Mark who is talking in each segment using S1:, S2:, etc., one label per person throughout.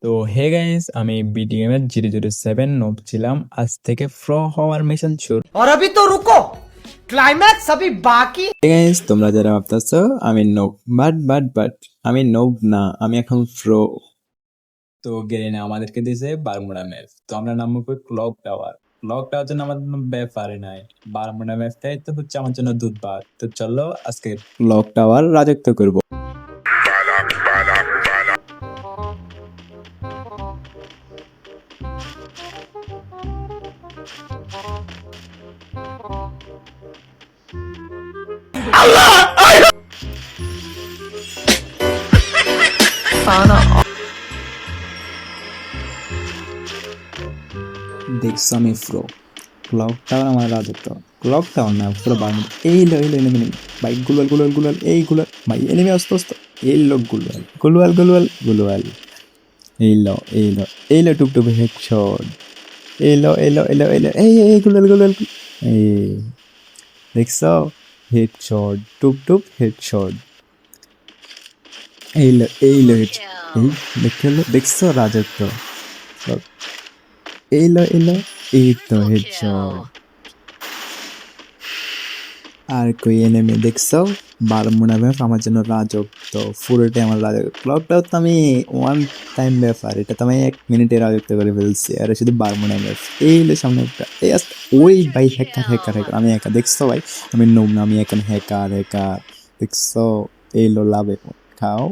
S1: তো hey guys, আমি বিটি গেমের 007 নোব ছিলাম। আজ থেকে প্রো হওয়ার মিশন শুরু।
S2: और अभी तो रुको, क्लाइमैक्स अभी बाकी।
S1: হে গাইস, তোমরা যারা ভাবতেছো আমি নোব, বাট আমি নোব না, আমি এখন প্রো। তো গেরিনা আমাদেরকে দিয়েছে বারমুডা ম্যাপ। তো আমরা নামবো ক্লক টাওয়ার। ক্লক টাওয়ার জন্য আমাদের কোনো ব্যাপারই নাই। বারমুডা ম্যাপটাই তো হচ্ছে আমার জন্য দুধ ভাত। তো চলো আজকে ক্লক টাওয়ার রাজত্ব করবো। দেখছো আমি প্রো। ক্লক টাওয়ার আমার রাজত্ব। ক্লক টাওয়ার না, পুরো বারমুডা। এই লো এনিমি। ভাই গুলাল ভাই এনিমি আস্তে এই লো গুলওয়াল। এই লো টুপটুপে হেডশট। এই গুলাল এই দেখছো হেডশট, টুপটুপ হেডশট। এই লো হেডশট। এই দেখছো রাজত্ব। এই লো এই তো হেডশট। আর কই এনিমি দেখছো? বারমুডা ম্যাপ আমার জন্য রাজত্ব, পুরোটাই আমার রাজত্ব। ক্লকটাও তো আমি ওয়ান টাইম ব্যাপার, এটা তো আমি 1 মিনিটে রাজত্ব করে ফেলছি। আর শুধু বারমুডা ম্যাপ। এই হলো সামনে একটা, এই ওই ভাই হ্যাকার আমি একা। দেখছো ভাই, আমি নোব না, আমি এখন হ্যাকার। দেখছো? এই হলো লাভে খাও।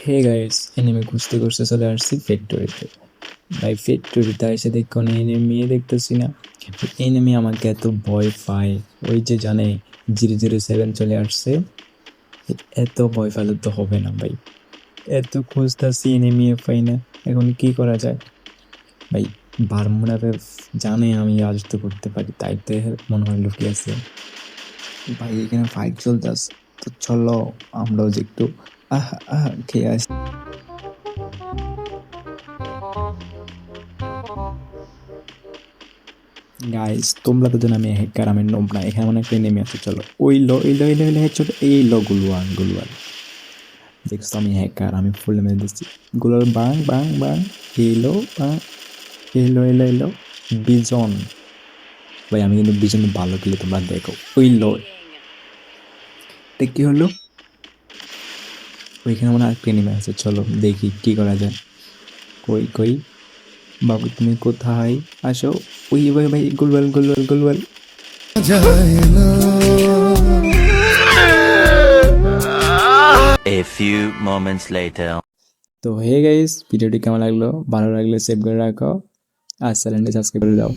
S1: হে গাইস, এনিমি খুঁজতে চলে আসছি ফ্যাক্টরিতে। ভাই ফ্যাক্টরিতে এসে দেখো না, এনিমি দেখতেছি না। এনিমি আমাকে এত ভয় পায়, ওই যে জানে 007 চলে আসছে। এত ভয় পেলে তো হবে না ভাই। এত খুঁজতেছি এনিমি পাই না, এখন কি করা যায়? ভাই বারমুডা জানে আমি রাজত্ব করতে পারি, তাই তো মনে হয় লুকিয়ে আছে। ভাই এখানে ফাইট চলতেছে, তো চলো আমরাও যে একটু খেয়ে আসি। গাইস তোমরা তো জানো আমি হ্যাকার, আমি নোব না। এখানে মানে একটা নেমে আছে, চলো ওই লো হেডশট। এই লো গুলওয়াল। দেখছো আমি হ্যাকার, আমি ফুল মেরে দিচ্ছি। গুলওয়াল বাং। এলো বাং। এলো বিজন। ভাই আমি কিন্তু বিজন ভালো খেলে, তোমরা দেখো। ওই লো এটা কি হলো? ওইখানে মানে আরেকটা নেমে আছে, চলো দেখি কি করা যায়। কই বাবু তুমি কোথায়? আসো। ওই ভাই গুলওয়াল।
S3: A few moments later.
S1: তো হে গাইস, ভিডিওটি কেমন লাগলো? ভালো লাগলে সেভ করে রাখো আর চ্যানেলটি সাবস্ক্রাইব করে দাও।